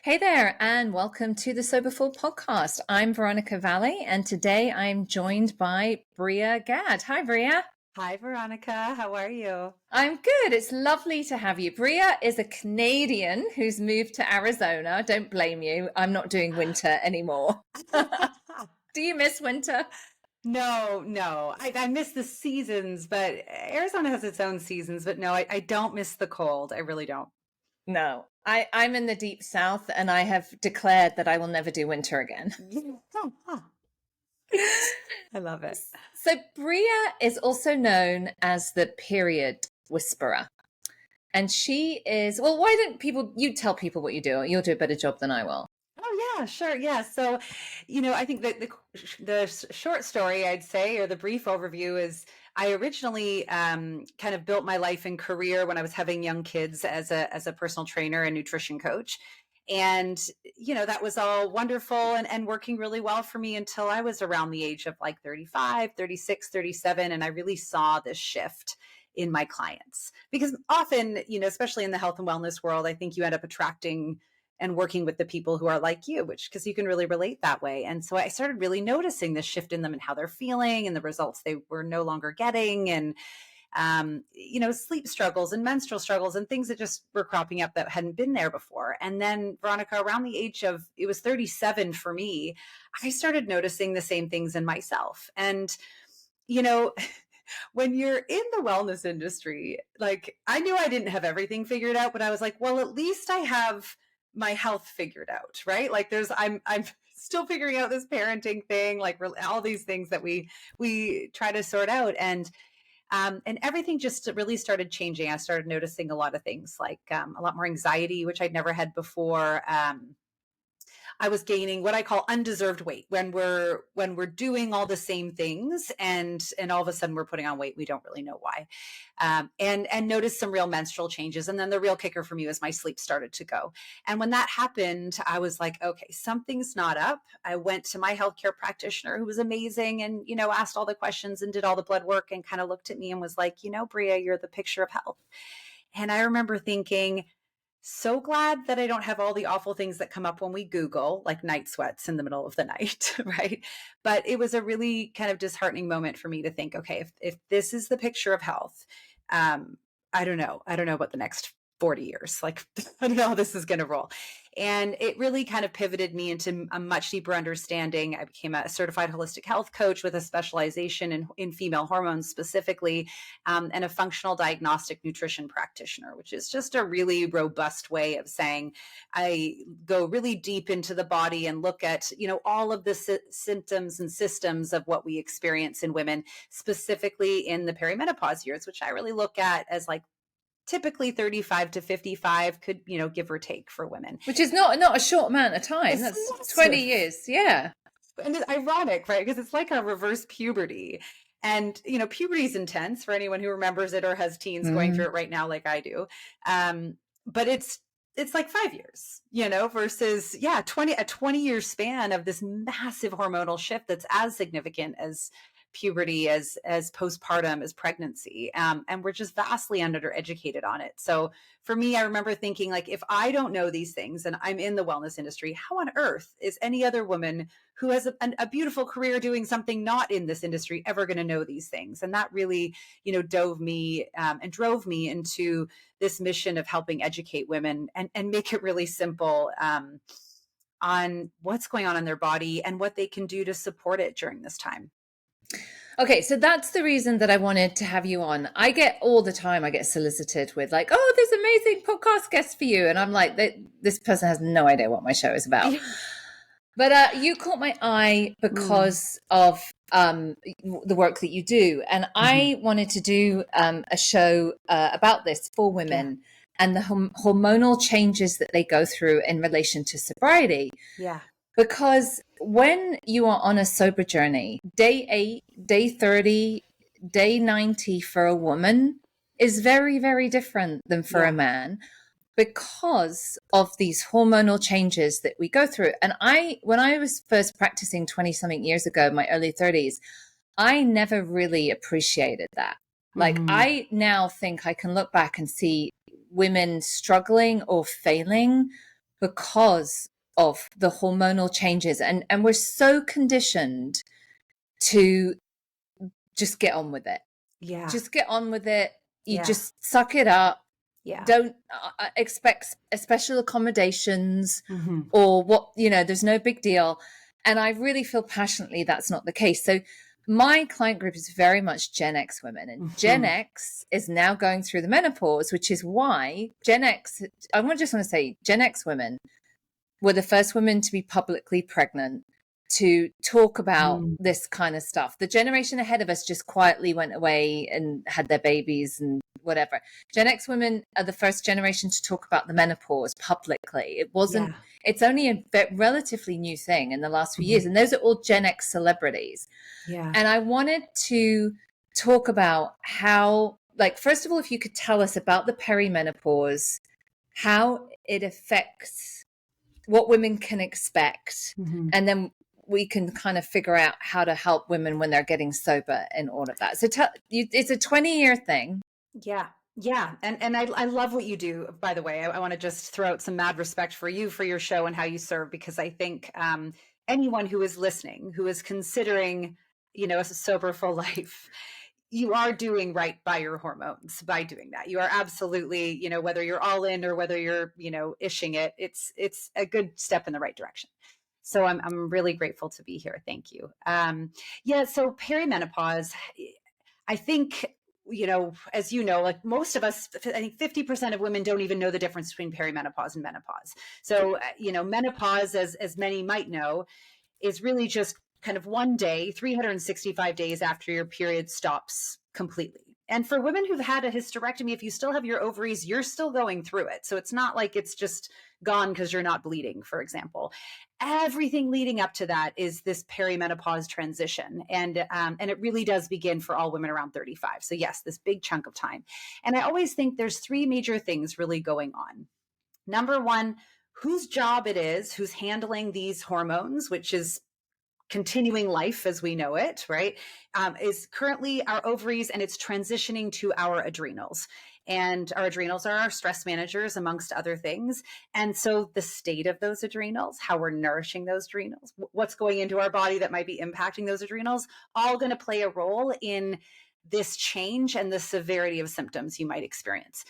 Hey there, and welcome to the Soberful podcast. I'm Veronica Valley, and today I'm joined by Bria Gadd. Hi, Bria. Hi, Veronica. How are you? I'm good. It's lovely to have you. Bria is a Canadian who's moved to Arizona. Don't blame you. I'm not doing winter anymore. Do you miss winter? No. I miss the seasons, but Arizona has its own seasons. But no, I don't miss the cold. I really don't. No, I'm in the deep south, and I have declared that I will never do winter again. I love it. So, Bria is also known as the period whisperer. And she is, well, why don't you tell people what you do? You'll do a better job than I will. Oh yeah, sure. Yeah. So, I think that the short story I'd say, or the brief overview is I originally kind of built my life and career when I was having young kids as a personal trainer and nutrition coach. And, that was all wonderful and working really well for me until I was around the age of like 35, 36, 37. And I really saw this shift in my clients because often, especially in the health and wellness world, I think you end up attracting and working with the people who are like you, which because you can really relate that way. And so I started really noticing this shift in them and how they're feeling and the results they were no longer getting. And sleep struggles and menstrual struggles and things that just were cropping up that hadn't been there before. And then, Veronica, around the age of, it was 37 for me, I started noticing the same things in myself. And, when you're in the wellness industry, like I knew I didn't have everything figured out, but I was like, well, at least I have my health figured out, right? Like I'm still figuring out this parenting thing, like all these things that we try to sort out. And everything just really started changing. I started noticing a lot of things like a lot more anxiety, which I'd never had before. I was gaining what I call undeserved weight when we're doing all the same things and all of a sudden we're putting on weight we don't really know why, and noticed some real menstrual changes. And then the real kicker for me was my sleep started to go. And when that happened, I was like, okay, something's not up. I went to my healthcare practitioner who was amazing and asked all the questions and did all the blood work and kind of looked at me and was like, Bria, you're the picture of health. And I remember thinking, so glad that I don't have all the awful things that come up when we Google, like night sweats in the middle of the night, right? But it was a really kind of disheartening moment for me to think, okay, if this is the picture of health, I don't know. I don't know what the next 40 years, like, I don't know how this is going to roll. And it really kind of pivoted me into a much deeper understanding. I became a certified holistic health coach with a specialization in female hormones specifically, and a functional diagnostic nutrition practitioner, which is just a really robust way of saying I go really deep into the body and look at, all of the symptoms and systems of what we experience in women, specifically in the perimenopause years, which I really look at as like typically 35 to 55 could, give or take for women. Which is not a short amount of time. It's That's massive. 20 years. Yeah. And it's ironic, right? Because it's like a reverse puberty. And, puberty is intense for anyone who remembers it or has teens going through it right now, like I do. But it's like 5 years, versus, a 20-year span of this massive hormonal shift that's as significant as puberty, as postpartum, as pregnancy. And we're just vastly undereducated on it. So for me, I remember thinking, like, if I don't know these things and I'm in the wellness industry, how on earth is any other woman who has a beautiful career doing something not in this industry ever going to know these things? And that really, dove me and drove me into this mission of helping educate women and make it really simple on what's going on in their body and what they can do to support it during this time. Okay, so that's the reason that I wanted to have you on. I get solicited with like, oh, this amazing podcast guest for you. And I'm like, this person has no idea what my show is about. But you caught my eye because of the work that you do. And I wanted to do a show about this for women and the hormonal changes that they go through in relation to sobriety. Yeah. Because when you are on a sober journey, day 8, day 30, day 90 for a woman is very, very different than for a man because of these hormonal changes that we go through. And when I was first practicing 20 something years ago, my early 30s, I never really appreciated that. Like I now think I can look back and see women struggling or failing because of the hormonal changes. And we're so conditioned to just get on with it. Yeah. Just get on with it. You Yeah. just suck it up. Yeah. Don't expect special accommodations Mm-hmm. or what, there's no big deal. And I really feel passionately that's not the case. So my client group is very much Gen X women, and Mm-hmm. Gen X is now going through the menopause, which is why Gen X, just want to say Gen X women were the first women to be publicly pregnant, to talk about this kind of stuff. The generation ahead of us just quietly went away and had their babies and whatever. Gen X women are the first generation to talk about the menopause publicly. It wasn't, it's only a relatively new thing in the last few years. And those are all Gen X celebrities. Yeah. And I wanted to talk about how, like, first of all, if you could tell us about the perimenopause, how it affects what women can expect, and then we can kind of figure out how to help women when they're getting sober and all of that. So it's a 20-year thing. Yeah. Yeah. And I love what you do, by the way. I want to just throw out some mad respect for you, for your show and how you serve, because I think anyone who is listening, who is considering, a sober full life, you are doing right by your hormones by doing that. You are absolutely, whether you're all in or whether you're, ishing it, it's a good step in the right direction. So I'm really grateful to be here. Thank you. So perimenopause, I think, as like most of us, I think 50% of women don't even know the difference between perimenopause and menopause. So, menopause, as many might know, is really just kind of one day, 365 days after your period stops completely. And for women who've had a hysterectomy, if you still have your ovaries, you're still going through it. So it's not like it's just gone because you're not bleeding, for example. Everything leading up to that is this perimenopause transition. And it really does begin for all women around 35. So yes, this big chunk of time. And I always think there's three major things really going on. Number one, whose job it is, who's handling these hormones, which is continuing life as we know it, right, is currently our ovaries, and it's transitioning to our adrenals. And our adrenals are our stress managers, amongst other things. And so the state of those adrenals, how we're nourishing those adrenals, what's going into our body that might be impacting those adrenals, all going to play a role in this change and the severity of symptoms you might experience.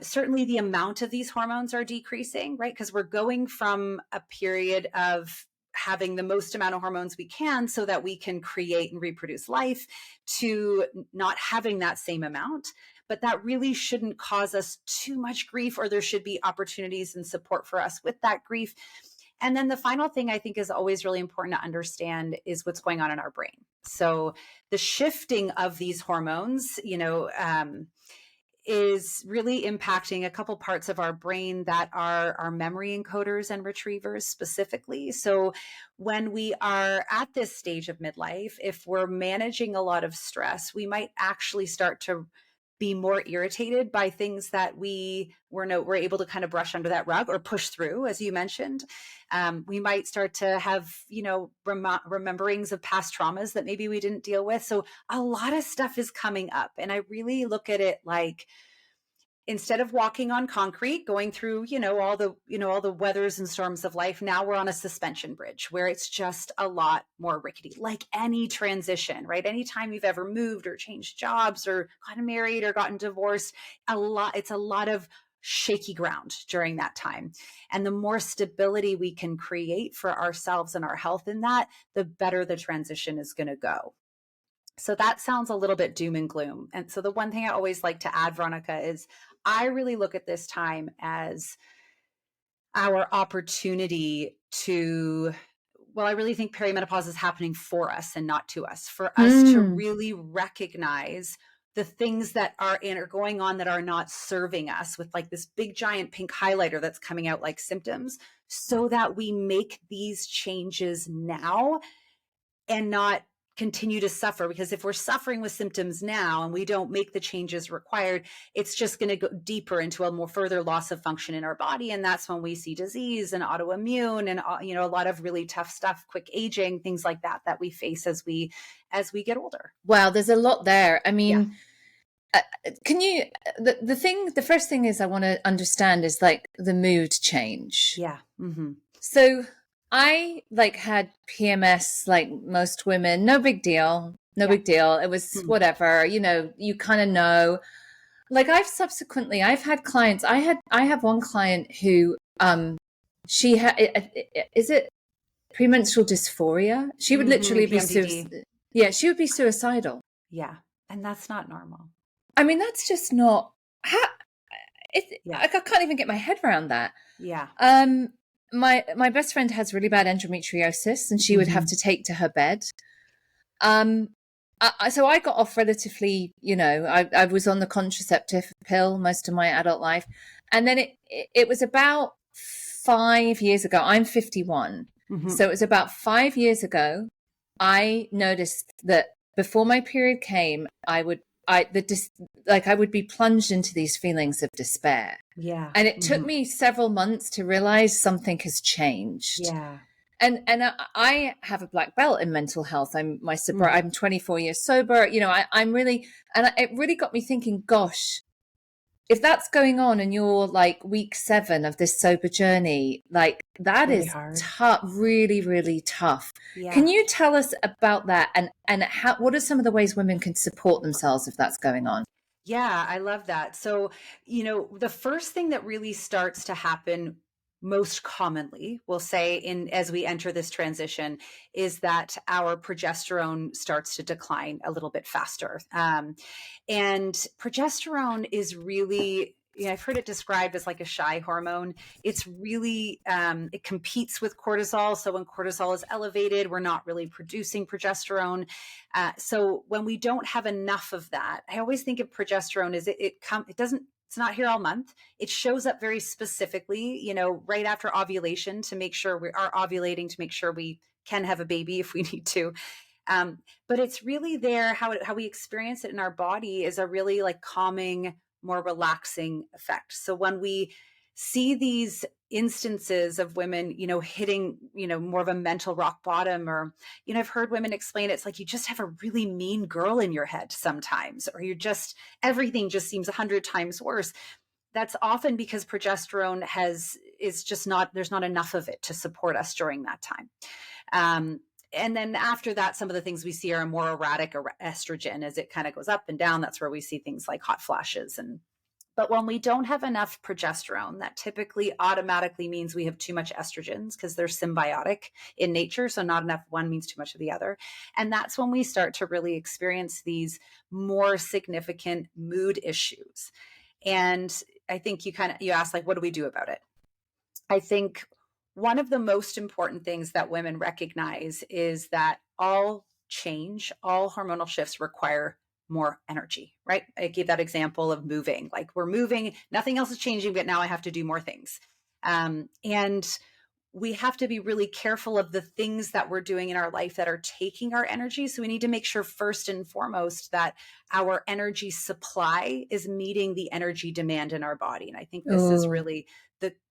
Certainly the amount of these hormones are decreasing, right? Because we're going from a period of having the most amount of hormones we can so that we can create and reproduce life, to not having that same amount. But that really shouldn't cause us too much grief, or there should be opportunities and support for us with that grief. And then the final thing I think is always really important to understand is what's going on in our brain. So the shifting of these hormones, is really impacting a couple parts of our brain that are our memory encoders and retrievers specifically. So when we are at this stage of midlife, if we're managing a lot of stress, we might actually start to be more irritated by things that we were able to kind of brush under that rug or push through, as you mentioned. We might start to have, rememberings of past traumas that maybe we didn't deal with. So a lot of stuff is coming up. And I really look at it like, instead of walking on concrete, going through, all the weathers and storms of life, now we're on a suspension bridge where it's just a lot more rickety, like any transition, right? Anytime you've ever moved or changed jobs or gotten married or gotten divorced, it's a lot of shaky ground during that time. And the more stability we can create for ourselves and our health in that, the better the transition is going to go. So that sounds a little bit doom and gloom. And so the one thing I always like to add, Veronica, is I really look at this time as our opportunity to, I really think perimenopause is happening for us and not to us, for us to really recognize the things that are going on that are not serving us, with like this big giant pink highlighter that's coming out like symptoms, so that we make these changes now and not continue to suffer. Because if we're suffering with symptoms now and we don't make the changes required, it's just going to go deeper into a more further loss of function in our body. And that's when we see disease and autoimmune and, a lot of really tough stuff, quick aging, things like that we face as we get older. Wow, there's a lot there. I mean, can you, the first thing is I want to understand is like the mood change. Yeah. Mm-hmm. So I like had PMS like most women, no big deal. No big deal. It was whatever, you kind of know. Like I've had clients. I have one client who she had, is it premenstrual dysphoria? She would literally be PMDD. she would be suicidal. Yeah. And that's not normal. I mean, that's just not how Yeah. I can't even get my head around that. Yeah. My best friend has really bad endometriosis, and she would have to take to her bed. So I got off relatively, I was on the contraceptive pill most of my adult life. And then it was about 5 years ago. I'm 51. So it was about 5 years ago. I noticed that before my period came, I would be plunged into these feelings of despair. Yeah. And it took me several months to realize something has changed. Yeah. And I have a black belt in mental health. I'm 24 years sober. I'm really, and it really got me thinking, gosh, if that's going on and you're like week 7 of this sober journey, like that really is hard. tough, really, really tough. Yeah. Can you tell us about that and what are some of the ways women can support themselves if that's going on? Yeah, I love that. So, the first thing that really starts to happen most commonly, we'll say as we enter this transition, is that our progesterone starts to decline a little bit faster. And progesterone is really, I've heard it described as like a shy hormone. It's really, it competes with cortisol. So when cortisol is elevated, we're not really producing progesterone. So when we don't have enough of that, I always think of progesterone as it's not here all month. It shows up very specifically, right after ovulation to make sure we are ovulating, to make sure we can have a baby if we need to. But it's really there. How we experience it in our body is a really like calming, more relaxing effect. So when we see these instances of women, hitting, more of a mental rock bottom, or, I've heard women explain it's like you just have a really mean girl in your head sometimes, or everything just seems 100 times worse. That's often because progesterone there's not enough of it to support us during that time. And then after that, some of the things we see are a more erratic estrogen as it kind of goes up and down. That's where we see things like hot flashes. But when we don't have enough progesterone, that typically automatically means we have too much estrogens because they're symbiotic in nature. So not enough one means too much of the other. And that's when we start to really experience these more significant mood issues. And I think you asked, like, what do we do about it? I think one of the most important things that women recognize is that all hormonal shifts require more energy, right? I gave that example of moving, like we're moving, nothing else is changing, but now I have to do more things. And we have to be really careful of the things that we're doing in our life that are taking our energy. So we need to make sure first and foremost that our energy supply is meeting the energy demand in our body. And I think this is really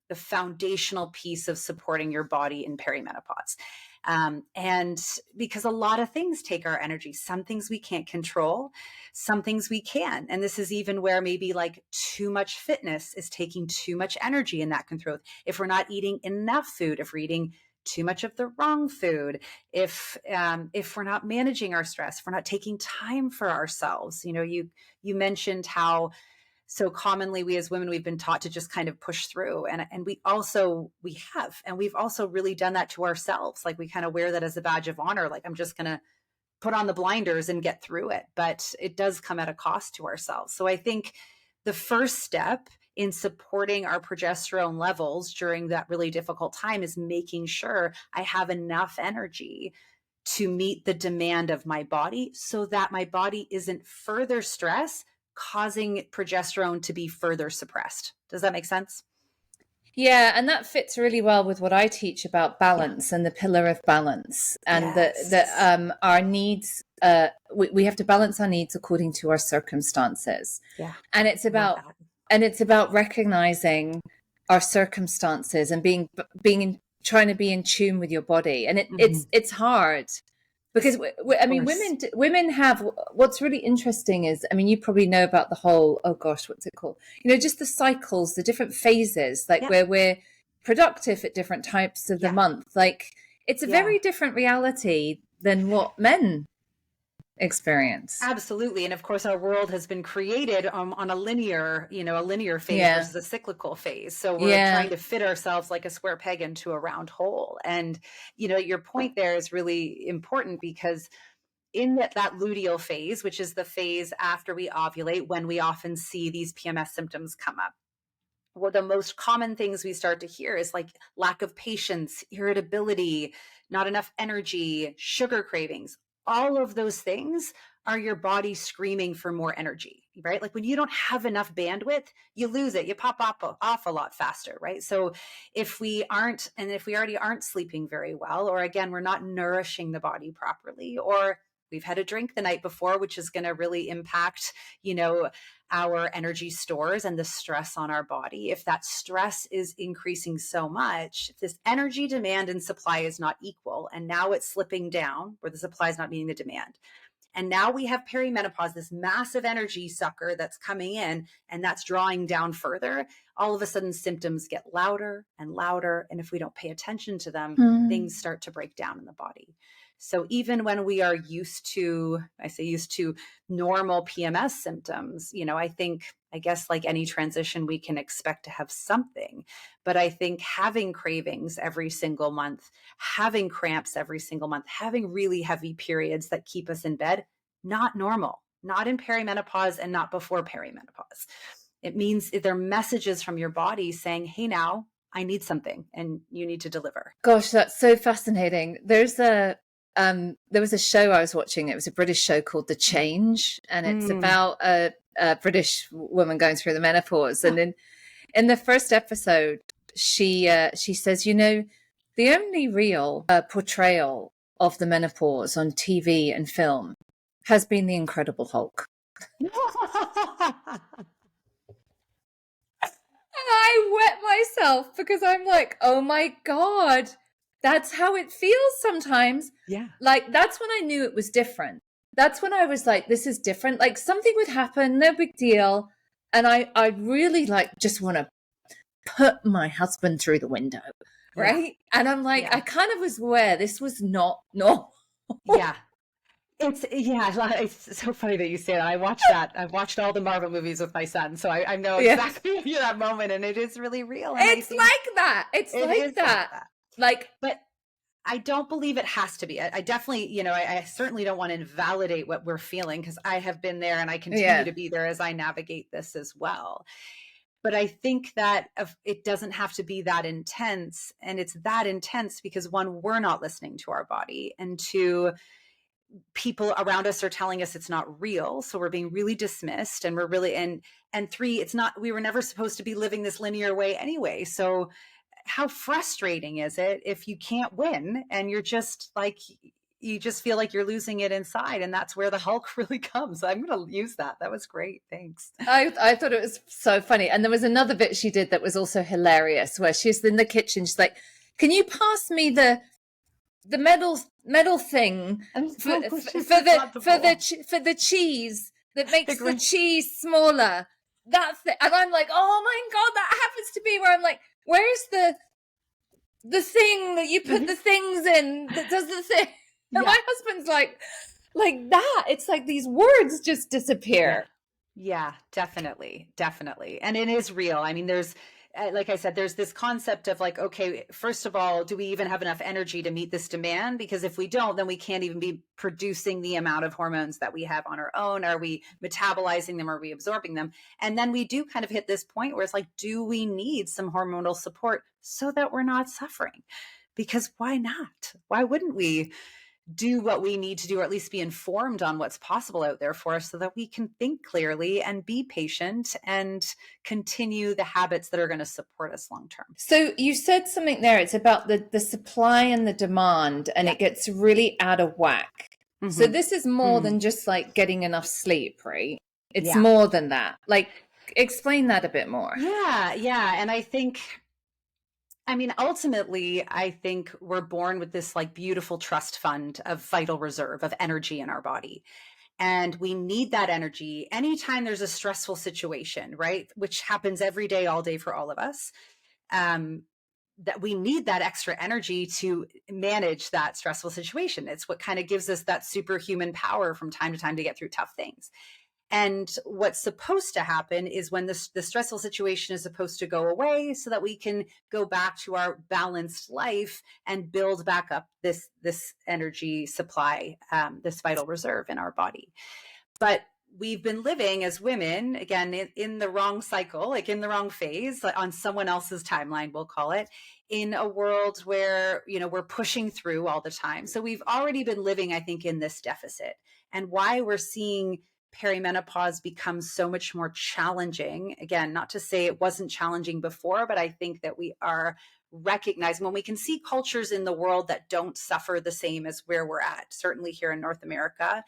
the foundational piece of supporting your body in perimenopause. And because a lot of things take our energy, some things we can't control, some things we can. And this is even where maybe like too much fitness is taking too much energy, and that can throw, if we're not eating enough food, if we're eating too much of the wrong food, if we're not managing our stress, if we're not taking time for ourselves. You mentioned how so commonly we as women, we've been taught to just kind of push through. And we've also really done that to ourselves. Like we kind of wear that as a badge of honor. Like I'm just going to put on the blinders and get through it. But it does come at a cost to ourselves. So I think the first step in supporting our progesterone levels during that really difficult time is making sure I have enough energy to meet the demand of my body so that my body isn't further stressed, causing progesterone to be further suppressed. Does that make sense? Yeah, and that fits really well with what I teach about balance and the pillar of balance, and that our needs. We have to balance our needs according to our circumstances. Yeah, and it's about recognizing our circumstances and trying to be in tune with your body, and it's hard. Because I mean, women have, what's really interesting is, I mean, you probably know about the whole, oh gosh, what's it called? Just the cycles, the different phases, like where we're productive at different types of the month. Like it's a very different reality than what men experience. Absolutely. And of course, our world has been created on a linear phase versus a cyclical phase. So we're trying to fit ourselves like a square peg into a round hole. And, your point there is really important, because in that luteal phase, which is the phase after we ovulate, when we often see these PMS symptoms come up, well, the most common things we start to hear is like lack of patience, irritability, not enough energy, sugar cravings. All of those things are your body screaming for more energy, right? Like when you don't have enough bandwidth, you lose it, you pop off a lot faster, right? So if we already aren't sleeping very well, or again, we're not nourishing the body properly, or we've had a drink the night before, which is going to really impact, our energy stores and the stress on our body. If that stress is increasing so much, if this energy demand and supply is not equal, and now it's slipping down where the supply is not meeting the demand. And now we have perimenopause, this massive energy sucker that's coming in, and that's drawing down further. All of a sudden, symptoms get louder and louder. And if we don't pay attention to them, things start to break down in the body. So even when we are used to normal PMS symptoms, I guess like any transition, we can expect to have something. But I think having cravings every single month, having cramps every single month, having really heavy periods that keep us in bed, not normal, not in perimenopause and not before perimenopause. It means they're messages from your body saying, hey, now I need something and you need to deliver. Gosh, that's so fascinating. There was a show I was watching. It was a British show called The Change, and it's about a British woman going through the menopause. And in the first episode, she says, the only real portrayal of the menopause on TV and film has been The Incredible Hulk. And I wet myself because I'm like, oh my God, that's how it feels sometimes. Yeah. Like, that's when I knew it was different. That's when I was like, this is different. Like something would happen, no big deal. And I really just want to put my husband through the window. Right. Yeah. And I'm like, I kind of was aware this was not normal. Yeah. It's so funny that you say that. I watched that. I've watched all the Marvel movies with my son, so I know exactly that moment, and it is really real. And it's like that. It's like that. But I don't believe it has to be. I definitely, I certainly don't want to invalidate what we're feeling, because I have been there and I continue to be there as I navigate this as well. But I think that it doesn't have to be that intense, and it's that intense because, one, we're not listening to our body, and two, people around us are telling us it's not real, so we're being really dismissed, and we're really and three, it's not, we were never supposed to be living this linear way anyway. So how frustrating is it if you can't win and you're just like, you just feel like you're losing it inside? And that's where the Hulk really comes. I'm going to use that. That was great. Thanks. I thought it was so funny. And there was another bit she did that was also hilarious, where she's in the kitchen. She's like, can you pass me the metal thing for the cheese that makes the cheese smaller? That's it. And I'm like, oh my God, that happens to be where I'm like, where's the thing that you put the things in that does the thing? And my husband's like that. It's like these words just disappear. Yeah, definitely. And it is real. I mean, there's, like I said, there's this concept of like, okay, first of all, do we even have enough energy to meet this demand? Because if we don't, then we can't even be producing the amount of hormones that we have on our own. Are we metabolizing them? Are we absorbing them? And then we do kind of hit this point where it's like, do we need some hormonal support so that we're not suffering? Because why not? Why wouldn't we do what we need to do, or at least be informed on what's possible out there for us, so that we can think clearly and be patient and continue the habits that are going to support us long term. So you said something there. It's about the supply and the demand, and it gets really out of whack. Mm-hmm. So this is more than just like getting enough sleep, right? It's more than that. Like, explain that a bit more. Yeah. And I think I mean, ultimately, I think we're born with this like beautiful trust fund of vital reserve of energy in our body. And we need that energy anytime there's a stressful situation, right? Which happens every day, all day for all of us. Um, that we need that extra energy to manage that stressful situation. It's what kind of gives us that superhuman power from time to time to get through tough things. And what's supposed to happen is when the stressful situation is supposed to go away so that we can go back to our balanced life and build back up this energy supply, this vital reserve in our body. But we've been living as women, again, in the wrong cycle, like in the wrong phase, like on someone else's timeline, we'll call it, in a world where, we're pushing through all the time. So we've already been living, I think, in this deficit. And why we're seeing perimenopause becomes so much more challenging. Again, not to say it wasn't challenging before, but I think that we are recognizing when we can see cultures in the world that don't suffer the same as where we're at, certainly here in North America,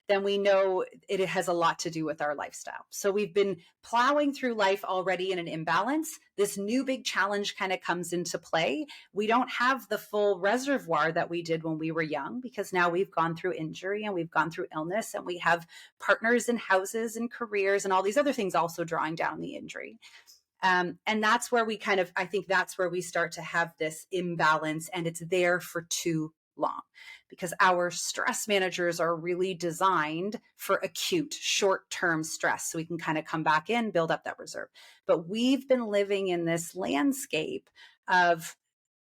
then we know it has a lot to do with our lifestyle. So we've been plowing through life already in an imbalance. This new big challenge kind of comes into play. We don't have the full reservoir that we did when we were young, because now we've gone through injury and we've gone through illness, and we have partners and houses and careers and all these other things also drawing down the injury. And that's where I think that's where we start to have this imbalance, and it's there for too long, because our stress managers are really designed for acute short-term stress. So we can kind of come back in, build up that reserve. But we've been living in this landscape of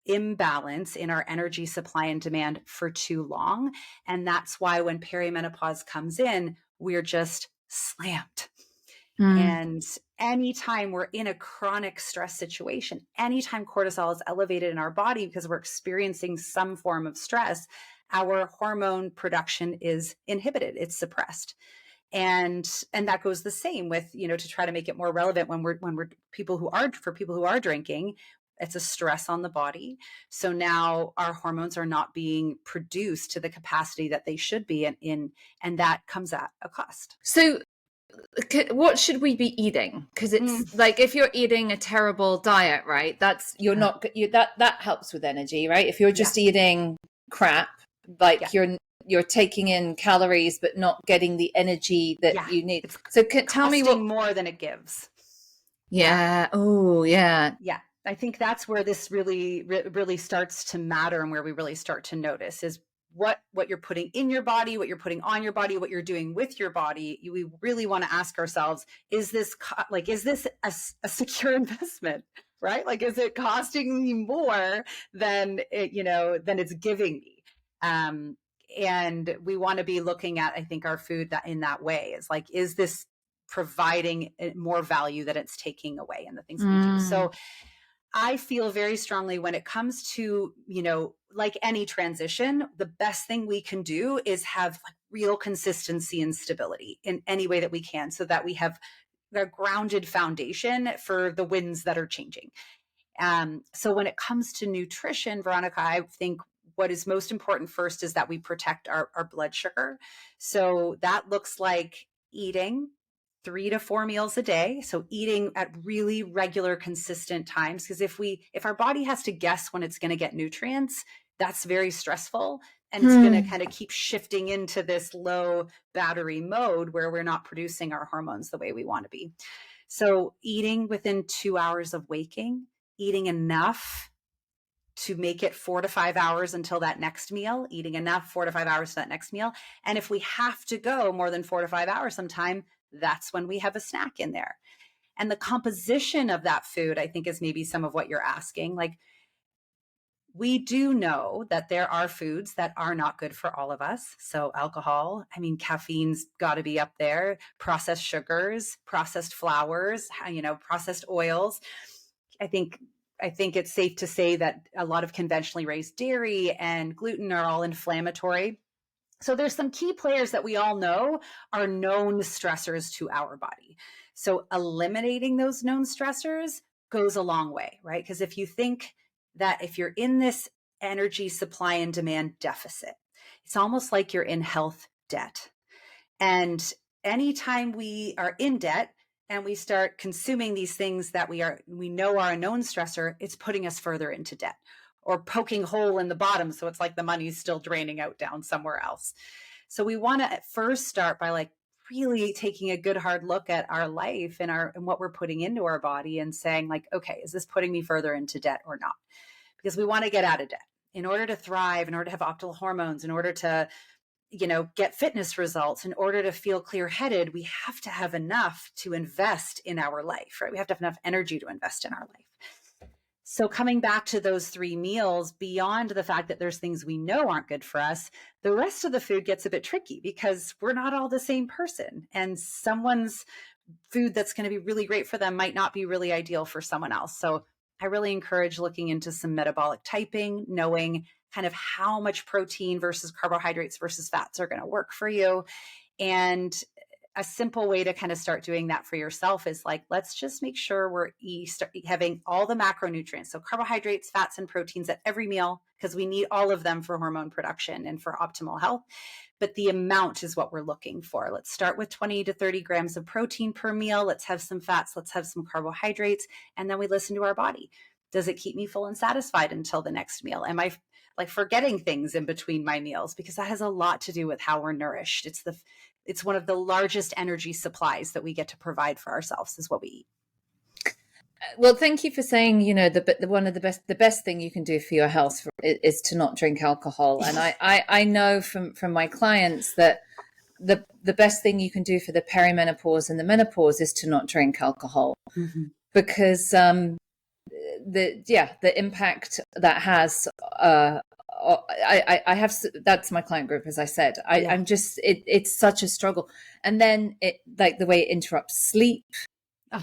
imbalance in our energy supply and demand for too long. And that's why when perimenopause comes in, we're just slammed. And anytime we're in a chronic stress situation, anytime cortisol is elevated in our body because we're experiencing some form of stress, our hormone production is inhibited, it's suppressed. And that goes the same with, to try to make it more relevant when we're people who are drinking, it's a stress on the body. So now our hormones are not being produced to the capacity that they should be and that comes at a cost. So what should we be eating? Because it's like, if you're eating a terrible diet, right, that's that helps with energy, right? If you're just eating crap, like you're taking in calories but not getting the energy that you need. So tell me what more than it gives. Oh yeah. I think that's where this really starts to matter, and where we really start to notice is what you're putting in your body, what you're putting on your body, what you're doing with your body. We really want to ask ourselves, is this a secure investment, right? Like, is it costing me more than than it's giving me? And we want to be looking at, I think, our food that in that way is like, is this providing more value that it's taking away in the things we do? So I feel very strongly when it comes to, like any transition, the best thing we can do is have real consistency and stability in any way that we can, so that we have a grounded foundation for the winds that are changing. So when it comes to nutrition, Veronica, I think what is most important first is that we protect our blood sugar. So that looks like eating 3 to 4 meals a day. So eating at really regular, consistent times. Because if our body has to guess when it's going to get nutrients, that's very stressful. And it's going to kind of keep shifting into this low battery mode where we're not producing our hormones the way we want to be. So eating within 2 hours of waking, eating enough to make it 4 to 5 hours until that next meal, eating enough 4 to 5 hours to that next meal. And if we have to go more than 4 to 5 hours sometime, that's when we have a snack in there. And the composition of that food, I think, is maybe some of what you're asking. Like, we do know that there are foods that are not good for all of us. So alcohol, caffeine's got to be up there, processed sugars, processed flours, processed oils. I think it's safe to say that a lot of conventionally raised dairy and gluten are all inflammatory. So there's some key players that we all know are known stressors to our body. So eliminating those known stressors goes a long way, right? Because if you think that if you're in this energy supply and demand deficit, it's almost like you're in health debt. And anytime we are in debt, and we start consuming these things that we know are a known stressor, it's putting us further into debt or poking hole in the bottom. So it's like the money's still draining out down somewhere else. So we want to first start by like really taking a good hard look at our life and what we're putting into our body and saying like, okay, is this putting me further into debt or not? Because we want to get out of debt in order to thrive, in order to have optimal hormones, in order to get fitness results, in order to feel clear-headed. We have to have enough to invest in our life, right? We have to have enough energy to invest in our life. So coming back to those 3 meals, beyond the fact that there's things we know aren't good for us, the rest of the food gets a bit tricky because we're not all the same person. And someone's food that's going to be really great for them might not be really ideal for someone else. So I really encourage looking into some metabolic typing, knowing kind of how much protein versus carbohydrates versus fats are going to work for you. And a simple way to kind of start doing that for yourself is like, let's just make sure we're having all the macronutrients. So carbohydrates, fats, and proteins at every meal, because we need all of them for hormone production and for optimal health. But the amount is what we're looking for. Let's start with 20 to 30 grams of protein per meal. Let's have some fats. Let's have some carbohydrates. And then we listen to our body. Does it keep me full and satisfied until the next meal? Am I like forgetting things in between my meals? Because that has a lot to do with how we're nourished. It's one of the largest energy supplies that we get to provide for ourselves is what we eat. Well, thank you for saying, one of the best thing you can do for your health is to not drink alcohol. And I know from my clients that the best thing you can do for the perimenopause and the menopause is to not drink alcohol, because the impact that has. I have, that's my client group, as I said. I'm just, it's such a struggle. And then like the way it interrupts sleep. Oh.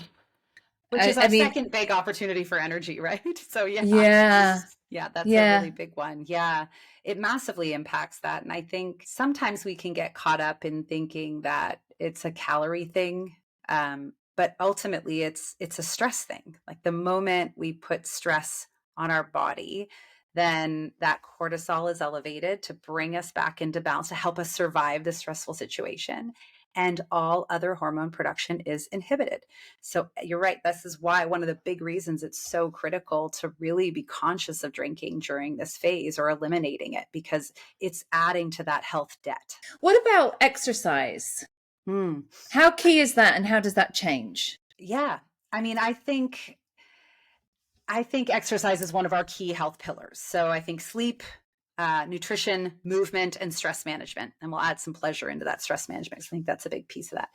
Which is our second big opportunity for energy, right? So that's a really big one. Yeah, it massively impacts that. And I think sometimes we can get caught up in thinking that it's a calorie thing. But ultimately it's a stress thing. Like the moment we put stress on our body, then that cortisol is elevated to bring us back into balance, to help us survive the stressful situation. And all other hormone production is inhibited. So you're right. This is why one of the big reasons it's so critical to really be conscious of drinking during this phase or eliminating it, because it's adding to that health debt. What about exercise? How key is that, and how does that change? Yeah. I mean, I think exercise is one of our key health pillars. So I think sleep, nutrition, movement, and stress management. And we'll add some pleasure into that stress management, because I think that's a big piece of that.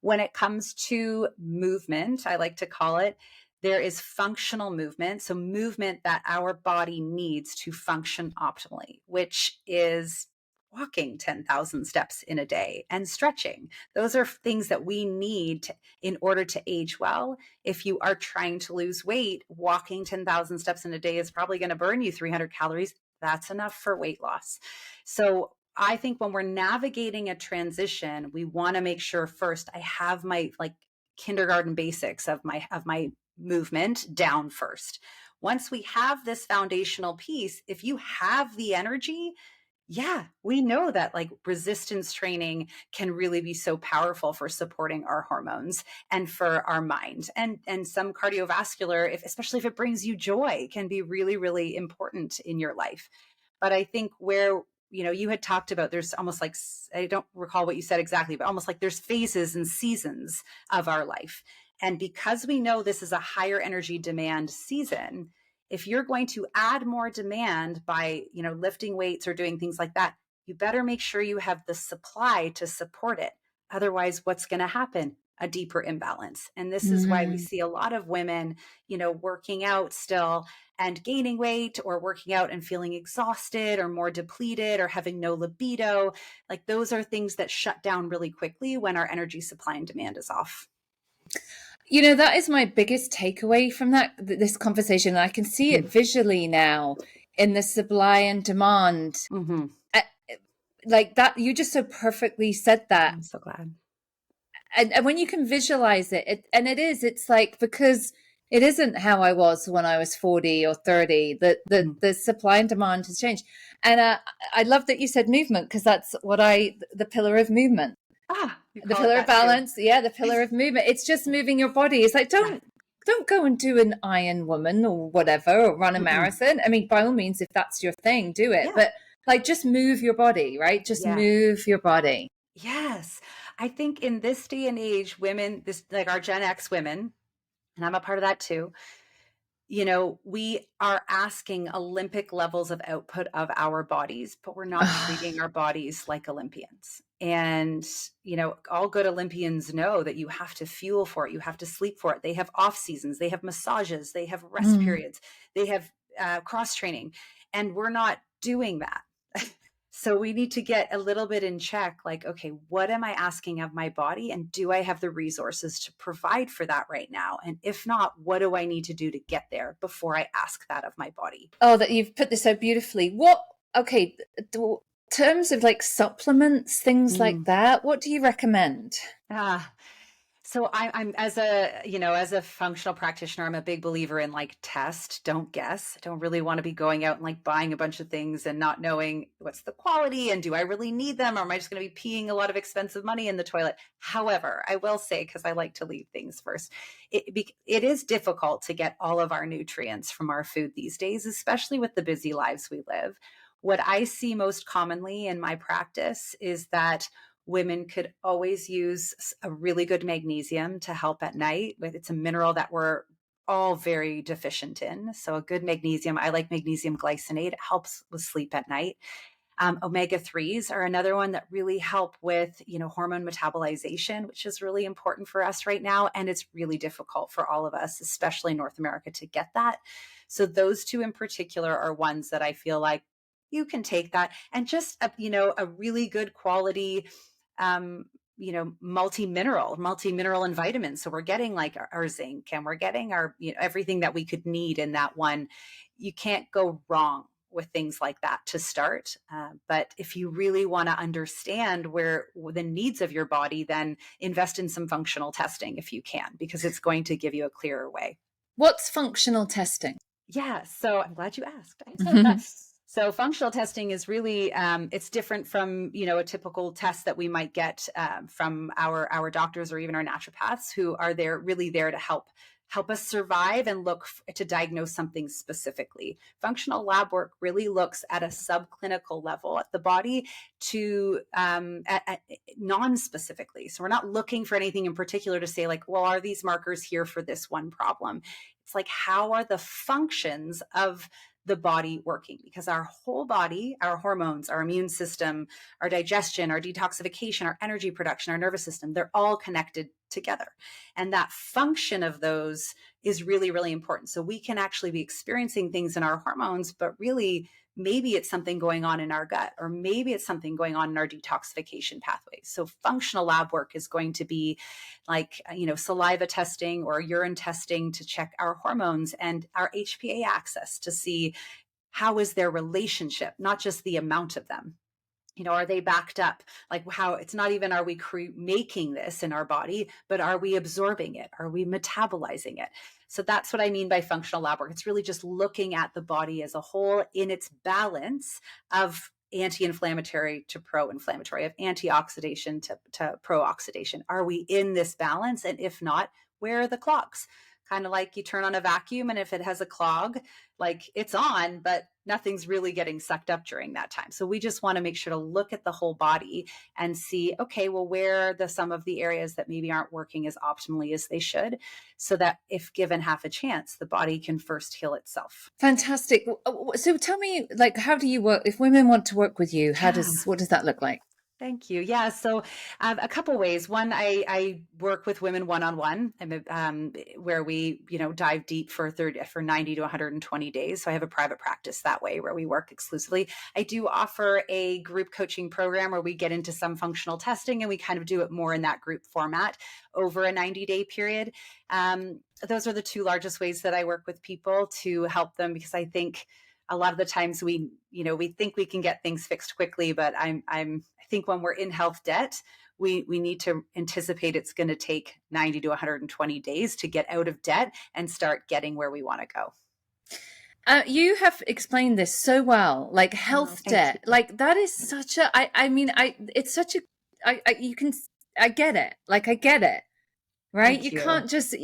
When it comes to movement, I like to call it, there is functional movement. So movement that our body needs to function optimally, which is walking 10,000 steps in a day and stretching. Those are things that we need in order to age well. If you are trying to lose weight, walking 10,000 steps in a day is probably going to burn you 300 calories. That's enough for weight loss. So I think when we're navigating a transition, we want to make sure first I have my like kindergarten basics of my movement down first. Once we have this foundational piece, if you have the energy, yeah, we know that like resistance training can really be so powerful for supporting our hormones and for our mind. And some cardiovascular, especially if it brings you joy, can be really, really important in your life. But I think where, you had talked about, there's almost like, I don't recall what you said exactly, but almost like there's phases and seasons of our life. And because we know this is a higher energy demand season, if you're going to add more demand by, lifting weights or doing things like that, you better make sure you have the supply to support it. Otherwise, what's going to happen? A deeper imbalance. And this is why we see a lot of women, working out still and gaining weight, or working out and feeling exhausted or more depleted or having no libido. Like those are things that shut down really quickly when our energy supply and demand is off. That is my biggest takeaway from this conversation. I can see it visually now in the supply and demand. Like that, you just so perfectly said that. I'm so glad. And when you can visualize it's like, because it isn't how I was when I was 40 or 30, the supply and demand has changed. And I love that you said movement, because that's what the pillar of movement. You The call it pillar of that too. balance. Yeah, the pillar of movement. It's just moving your body. It's like, Yeah. don't go and do an Iron Woman or whatever, or run a Mm-mm. marathon. I mean, by all means, if that's your thing, do it. Yeah. But like, just move your body, right? Just Yeah. move your body. Yes. I think in this day and age, women, this like our Gen X women, and I'm a part of that too, we are asking Olympic levels of output of our bodies, but we're not treating our bodies like Olympians. And, all good Olympians know that you have to fuel for it. You have to sleep for it. They have off seasons, they have massages, they have rest Mm. periods, they have cross training, and we're not doing that. So we need to get a little bit in check, like, okay, what am I asking of my body? And do I have the resources to provide for that right now? And if not, what do I need to do to get there before I ask that of my body? Oh, that you've put this so beautifully. Okay, terms of like supplements, things like Mm. that, what do you recommend? Ah, so I'm as a functional practitioner, I'm a big believer in like test, don't guess. I don't really want to be going out and like buying a bunch of things and not knowing what's the quality and do I really need them, or am I just going to be peeing a lot of expensive money in the toilet? However, I will say, because I like to leave things first, it is difficult to get all of our nutrients from our food these days, especially with the busy lives we live. What I see most commonly in my practice is that women could always use a really good magnesium to help at night. It's a mineral that we're all very deficient in. So a good magnesium, I like magnesium glycinate. It helps with sleep at night. Omega 3s are another one that really help with, hormone metabolization, which is really important for us right now. And it's really difficult for all of us, especially in North America, to get that. So those two in particular are ones that I feel like you can take that, and just a really good quality um, multi-mineral and vitamins. So we're getting like our zinc, and we're getting our, everything that we could need in that one. You can't go wrong with things like that to start. But if you really want to understand where the needs of your body, then invest in some functional testing if you can, because it's going to give you a clearer way. What's functional testing? Yeah, so I'm glad you asked. So functional testing is really it's different from a typical test that we might get from our doctors or even our naturopaths, who are really there to help us survive and look to diagnose something specifically. Functional lab work really looks at a subclinical level at the body to at non-specifically. So we're not looking for anything in particular to say like, well, are these markers here for this one problem? It's like, how are the functions of the body working? Because our whole body, our hormones, our immune system, our digestion, our detoxification, our energy production, our nervous system, they're all connected together. And that function of those is really, really important. So we can actually be experiencing things in our hormones, but really maybe it's something going on in our gut, or maybe it's something going on in our detoxification pathways. So functional lab work is going to be like, saliva testing or urine testing to check our hormones and our HPA axis to see how is their relationship, not just the amount of them. Are they backed up? Like, how it's not even, are we making this in our body, but are we absorbing it? Are we metabolizing it? So that's what I mean by functional lab work. It's really just looking at the body as a whole in its balance of anti-inflammatory to pro-inflammatory, of antioxidation to pro-oxidation. Are we in this balance? And if not, where are the clogs? Kind of like you turn on a vacuum, and if it has a clog, like it's on, but nothing's really getting sucked up during that time. So we just want to make sure to look at the whole body and see, okay, well, where are some of the areas that maybe aren't working as optimally as they should, so that if given half a chance, the body can first heal itself. Fantastic. So tell me, like, how do you work? If women want to work with you, what does that look like? Thank you. Yeah. So a couple ways. One, I work with women one-on-one, where we, dive deep for 90 to 120 days. So I have a private practice that way where we work exclusively. I do offer a group coaching program where we get into some functional testing, and we kind of do it more in that group format over a 90-day period. Those are the two largest ways that I work with people to help them, because I think a lot of the times we think we can get things fixed quickly, but I think when we're in health debt, we need to anticipate it's going to take 90 to 120 days to get out of debt and start getting where we want to go. You have explained this so well, like health debt, like that is such a, it's such a, you can I get it. Like, I get it. Right? Thank You you. can't just,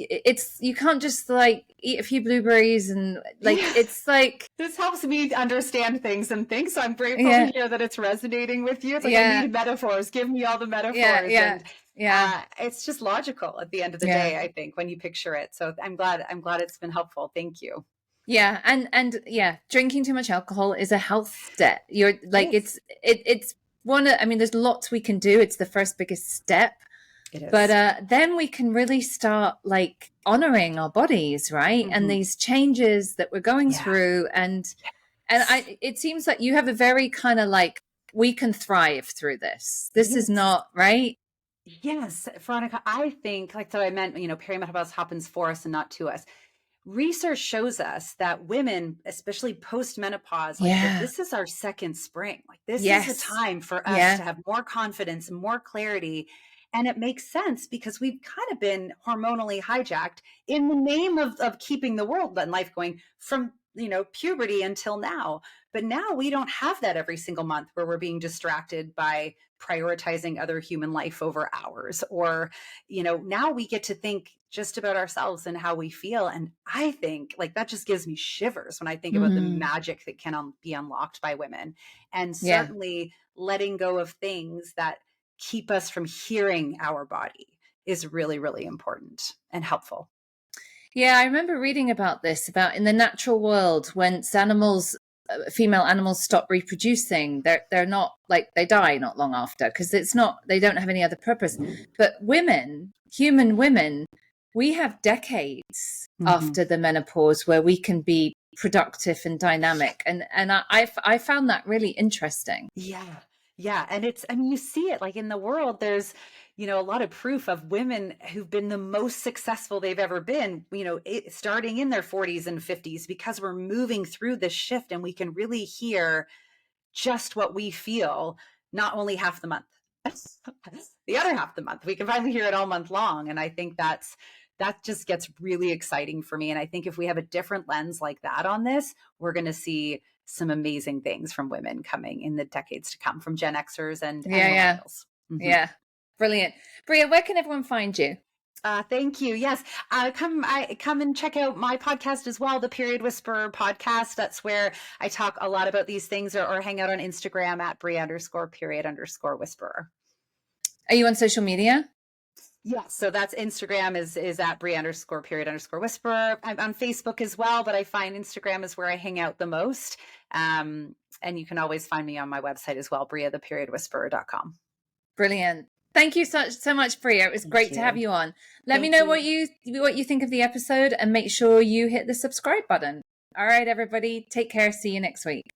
you can't just like eat a few blueberries and like, Yeah. it's like, This helps me understand things and things. So I'm grateful to yeah, hear that it's resonating with you. It's like I yeah, need metaphors. Give me all the yeah, metaphors. yeah, And yeah, it's just logical at the end of the yeah. day, I think, when you picture it. So I'm glad it's been helpful. Thank you. Yeah, and yeah, drinking too much alcohol is a health debt. You're It like is. it's one of, I mean, there's lots we can do. It's the first biggest step, It but is. then we can really start like honoring our bodies, right? And Mhm. these changes that we're going Yeah. through, and I it seems like you have a very kind of like, we can thrive through this. This is Yes. not right. Yes, Veronica, I think, like, so I meant, perimenopause happens for us and not to us. Research shows us that women, especially post-menopause, like that Yeah. this is our second spring. Like this is a Yes. time for us Yeah. to have more confidence and more clarity. And it makes sense because we've kind of been hormonally hijacked in the name of keeping the world and life going from, puberty until now. But now we don't have that every single month where we're being distracted by prioritizing other human life over ours, or now we get to think just about ourselves and how we feel. And I think like that just gives me shivers when I think about the Mm. magic that can be unlocked by women, and Yeah. certainly letting go of things that keep us from hearing our body is really, really important and helpful. Yeah, I remember reading about this, about in the natural world, when animals, female animals stop reproducing, they're not like, they die not long after, because it's not, they don't have any other purpose. But women, human women, we have decades Mhm. after the menopause where we can be productive and dynamic, and I found that really interesting. Yeah. Yeah. And I mean, you see it like in the world, there's, a lot of proof of women who've been the most successful they've ever been, starting in their 40s and 50s, because we're moving through this shift and we can really hear just what we feel, not only half the month, the other half the month. We can finally hear it all month long. And I think that just gets really exciting for me. And I think if we have a different lens like that on this, we're going to see some amazing things from women coming in the decades to come, from Gen Xers and Yeah, yeah, millennials. Mhm. yeah. Brilliant. Bria, where can everyone find you? Thank you. Yes, come and check out my podcast as well, the Period Whisperer podcast. That's where I talk a lot about these things, or hang out on Instagram at Bria_period_whisperer. Are you on social media? Yes, so that's Instagram is at Bria_period_whisperer. I'm on Facebook as well, but I find Instagram is where I hang out the most. And you can always find me on my website as well, BriaThePeriodWhisperer.com. Brilliant. Thank you so much, Bria. It was Thank great to have you. you on. Let me Thank know you. what you think of the episode, and make sure you hit the subscribe button. All right, everybody, take care. See you next week.